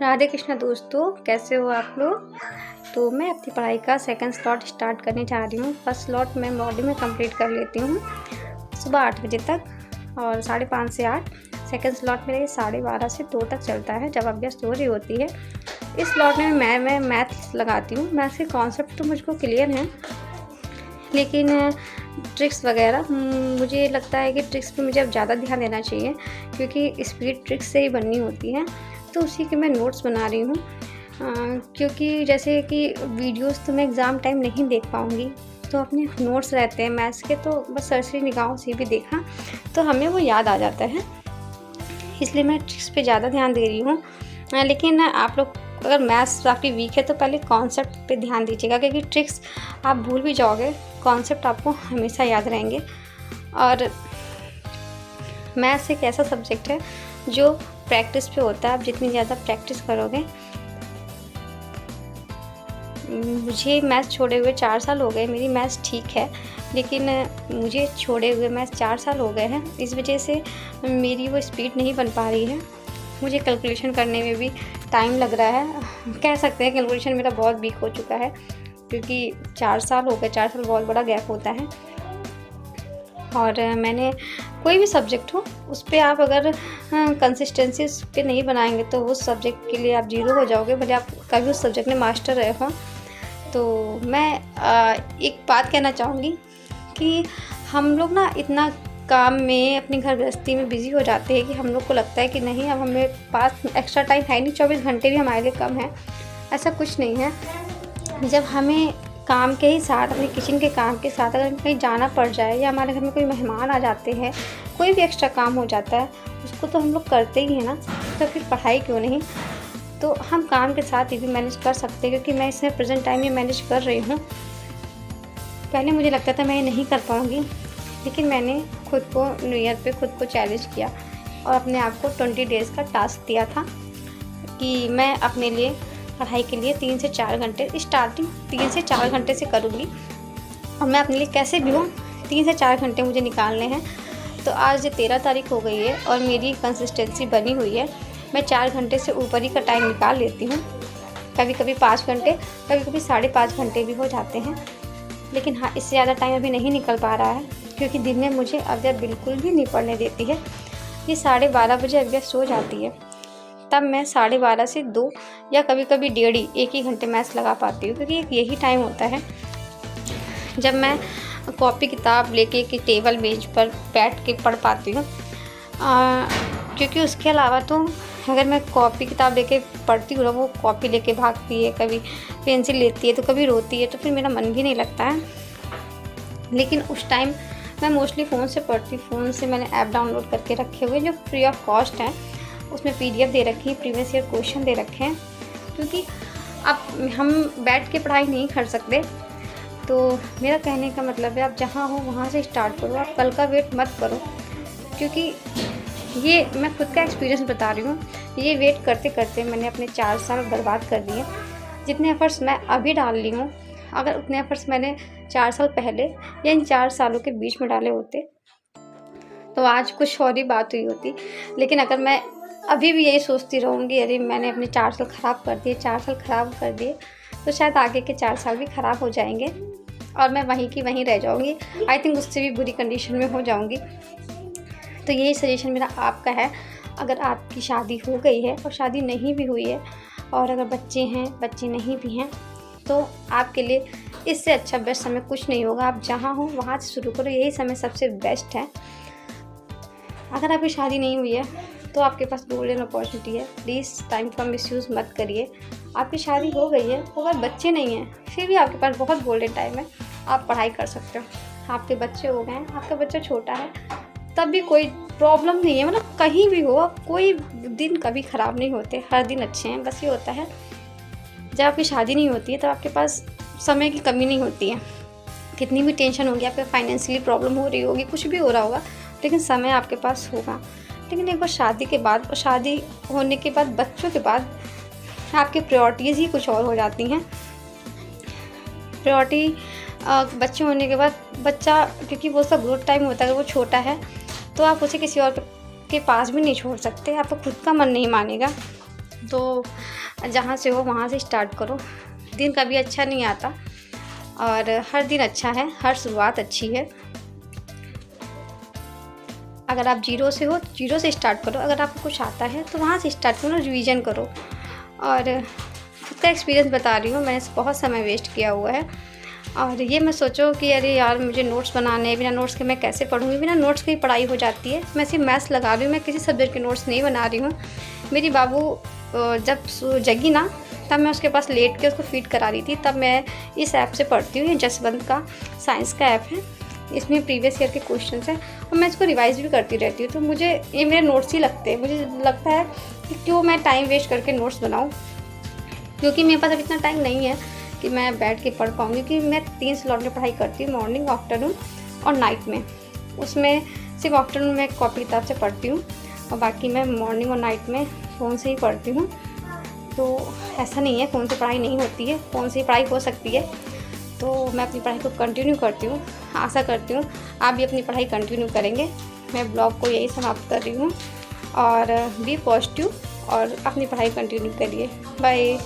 राधे कृष्णा दोस्तों, कैसे हो आप लोग। तो मैं अपनी पढ़ाई का सेकंड स्लॉट स्टार्ट करने जा रही हूँ। फर्स्ट स्लॉट मैं मॉर्निंग में कंप्लीट कर लेती हूँ सुबह 8 बजे तक और 5:30 से 8। सेकंड स्लॉट मेरा 12:30 से 2 तक चलता है जब अभ्यास हो रही होती है। इस स्लॉट में मैं मैथ्स लगाती हूँ। मैथ्स के कॉन्सेप्ट तो मुझको क्लियर हैं, लेकिन ट्रिक्स वगैरह मुझे लगता है कि ट्रिक्स पे मुझे अब ज़्यादा ध्यान देना चाहिए, क्योंकि स्पीड ट्रिक्स से ही बननी होती है। तो उसी के मैं नोट्स बना रही हूँ, क्योंकि जैसे कि वीडियोस तो मैं एग्ज़ाम टाइम नहीं देख पाऊँगी, तो अपने नोट्स रहते हैं मैथ्स के, तो बस सरसरी निगाहों से भी देखा तो हमें वो याद आ जाता है। इसलिए मैं ट्रिक्स पे ज़्यादा ध्यान दे रही हूँ। लेकिन आप लोग अगर मैथ्स आपकी वीक है तो पहले कॉन्सेप्ट पे ध्यान दीजिएगा, क्योंकि ट्रिक्स आप भूल भी जाओगे, कॉन्सेप्ट आपको हमेशा याद रहेंगे। और मैथ्स एक ऐसा सब्जेक्ट है जो प्रैक्टिस पे होता है। आप जितनी ज़्यादा प्रैक्टिस करोगे, मुझे मैथ्स छोड़े हुए 4 साल हो गए। मेरी मैथ्स ठीक है, लेकिन मुझे छोड़े हुए मैथ्स 4 साल हो गए हैं। इस वजह से मेरी वो स्पीड नहीं बन पा रही है। मुझे कैलकुलेशन करने में भी टाइम लग रहा है। कह सकते हैं कैलकुलेशन मेरा बहुत वीक हो चुका है, क्योंकि 4 साल हो गए। 4 साल बहुत बड़ा गैप होता है। और मैंने कोई भी सब्जेक्ट हो उस पर आप अगर कंसिस्टेंसी उस पर नहीं बनाएंगे तो उस सब्जेक्ट के लिए आप जीरो हो जाओगे, भले आप कभी उस सब्जेक्ट में मास्टर रहे हो। तो मैं एक बात कहना चाहूँगी कि हम लोग ना इतना काम में, अपनी घर गृहस्थी में बिज़ी हो जाते हैं कि हम लोग को लगता है कि नहीं, अब हमें पास एक्स्ट्रा टाइम है नहीं, 24 घंटे भी हमारे लिए कम है। ऐसा कुछ नहीं है। जब हमें काम के ही साथ, अपने किचन के काम के साथ अगर कहीं जाना पड़ जाए या हमारे घर में कोई मेहमान आ जाते हैं, कोई भी एक्स्ट्रा काम हो जाता है, उसको तो हम लोग करते ही हैं ना, तो फिर पढ़ाई क्यों नहीं। तो हम काम के साथ ये भी मैनेज कर सकते हैं, क्योंकि मैं इसमें प्रेजेंट टाइम में मैनेज कर रही हूँ। पहले मुझे लगता था मैं ये नहीं कर पाऊँगी, लेकिन मैंने खुद को न्यू ईयर पे खुद को चैलेंज किया और अपने आप को 20 डेज़ का टास्क दिया था कि मैं अपने लिए पढ़ाई के लिए 3 से 4 घंटे, स्टार्टिंग 3 से 4 घंटे से करूँगी। और मैं अपने लिए कैसे भी हो 3 से 4 घंटे मुझे निकालने हैं। तो आज 13 तारीख हो गई है और मेरी कंसिस्टेंसी बनी हुई है। मैं 4 घंटे से ऊपर ही का टाइम निकाल लेती हूँ। कभी कभी 5 घंटे, कभी कभी 5.5 घंटे भी हो जाते हैं। लेकिन हाँ, इससे ज़्यादा टाइम अभी नहीं निकल पा रहा है, क्योंकि दिन में मुझे अभ्यास बिल्कुल भी नहीं पढ़ने देती है। ये 12:30 बजे अभ्यास सो जाती है, तब मैं 12:30 से 2 या कभी कभी 1.5 एक ही घंटे मैथ्स लगा पाती हूँ, क्योंकि यही टाइम होता है जब मैं कॉपी किताब लेके कि टेबल मेज पर बैठ के पढ़ पाती हूँ। क्योंकि उसके अलावा तो अगर मैं कॉपी किताब लेके पढ़ती हूँ ना, वो कॉपी लेके भागती है, कभी पेंसिल लेती है तो कभी रोती है, तो फिर मेरा मन भी नहीं लगता है। लेकिन उस टाइम मैं मोस्टली फ़ोन से पढ़ती हूँ। फ़ोन से मैंने ऐप डाउनलोड करके रखे हुए जो फ्री ऑफ कॉस्ट हैं। उसमें PDF दे रखी है, प्रीवियस ईयर क्वेश्चन दे रखे हैं, क्योंकि अब हम बैठ के पढ़ाई नहीं कर सकते। तो मेरा कहने का मतलब है, आप जहाँ हो वहाँ से स्टार्ट करो, आप कल का वेट मत करो, क्योंकि ये मैं खुद का एक्सपीरियंस बता रही हूँ। ये वेट करते करते मैंने अपने 4 साल बर्बाद कर दिए। जितने एफर्ट्स मैं अभी डाल रही हूँ, अगर उतने एफर्ट्स मैंने 4 साल पहले या इन 4 सालों के बीच में डाले होते तो आज कुछ और ही बात हुई होती। लेकिन अगर मैं अभी भी यही सोचती रहूँगी, अरे मैंने अपने 4 साल ख़राब कर दिए, 4 साल ख़राब कर दिए, तो शायद आगे के 4 साल भी ख़राब हो जाएंगे और मैं वहीं की वहीं रह जाऊँगी। आई थिंक उससे भी बुरी कंडीशन में हो जाऊँगी। तो यही सजेशन मेरा आपका है। अगर आपकी शादी हो गई है और शादी नहीं भी हुई है, और अगर बच्चे हैं, बच्चे नहीं भी हैं, तो आपके लिए इससे अच्छा बेस्ट समय कुछ नहीं होगा। आप जहाँ हो वहाँ से शुरू करो, यही समय सबसे बेस्ट है। अगर आपकी शादी नहीं हुई है तो आपके पास गोल्डन अपॉर्चुनिटी है। प्लीज़ टाइम का मिसयूज़ मत करिए। आपकी शादी हो गई है, अगर बच्चे नहीं हैं, फिर भी आपके पास बहुत गोल्डन टाइम है, आप पढ़ाई कर सकते हो। आपके बच्चे हो गए हैं, आपका बच्चा छोटा है, तब भी कोई प्रॉब्लम नहीं है। मतलब कहीं भी हो, कोई दिन कभी ख़राब नहीं होते, हर दिन अच्छे हैं। बस ये होता है जब आपकी शादी नहीं होती है तो आपके पास समय की कमी नहीं होती है। कितनी भी टेंशन होगी, आपके फाइनेंशियली प्रॉब्लम हो रही होगी, कुछ भी हो रहा होगा, लेकिन समय आपके पास होगा। लेकिन एक बार शादी के बाद, और शादी होने के बाद, बच्चों के बाद, आपकी प्रायोरिटीज़ ही कुछ और हो जाती हैं। प्रायोरिटी बच्चे होने के बाद, बच्चा, क्योंकि वो उसका ग्रोथ टाइम होता है, अगर वो छोटा है तो आप उसे किसी और के पास भी नहीं छोड़ सकते, आपका खुद का मन नहीं मानेगा। तो जहाँ से हो वहाँ से स्टार्ट करो। दिन कभी अच्छा नहीं आता और हर दिन अच्छा है, हर शुरुआत अच्छी है। अगर आप जीरो से हो तो जीरो से स्टार्ट करो, अगर आपको कुछ आता है तो वहाँ से स्टार्ट करो, रिवीजन करो। और खुद का एक्सपीरियंस बता रही हूँ, मैंने बहुत समय वेस्ट किया हुआ है। और ये मैं सोचो कि अरे यार मुझे नोट्स बनाने हैं, बिना नोट्स के मैं कैसे पढ़ूँगी, बिना नोट्स की पढ़ाई हो जाती है। मैं सिर्फ मैथ्स लगा रही हूँ, मैं किसी सब्जेक्ट के नोट्स नहीं बना रही हूँ। मेरी बाबू जब जगी ना तब मैं उसके पास लेट के उसको फीड करा रही थी, तब मैं इस ऐप से पढ़ती हूँ। ये जसवंत का साइंस का ऐप है, इसमें प्रीवियस ईयर के क्वेश्चंस हैं और मैं इसको रिवाइज़ भी करती रहती हूँ। तो मुझे ये मेरे नोट्स ही लगते हैं। मुझे लगता है कि क्यों मैं टाइम वेस्ट करके नोट्स बनाऊँ, क्योंकि मेरे पास अब इतना टाइम नहीं है कि मैं बैठ के पढ़ पाऊँगी। क्योंकि मैं 3 स्लॉट में पढ़ाई करती हूँ, मॉर्निंग, आफ्टरनून और नाइट में। उसमें सिर्फ आफ्टरनून में कॉपी किताब से पढ़ती हूँ और बाकी मैं मॉर्निंग और नाइट में फ़ोन से ही पढ़ती हूँ। तो ऐसा नहीं है फ़ोन से पढ़ाई नहीं होती है, फ़ोन से ही पढ़ाई हो सकती है। तो मैं अपनी पढ़ाई को कंटिन्यू करती हूँ। आशा करती हूँ आप भी अपनी पढ़ाई कंटिन्यू करेंगे। मैं ब्लॉग को यही समाप्त कर रही हूँ और बी पॉजिटिव और अपनी पढ़ाई कंटिन्यू करिए। बाय।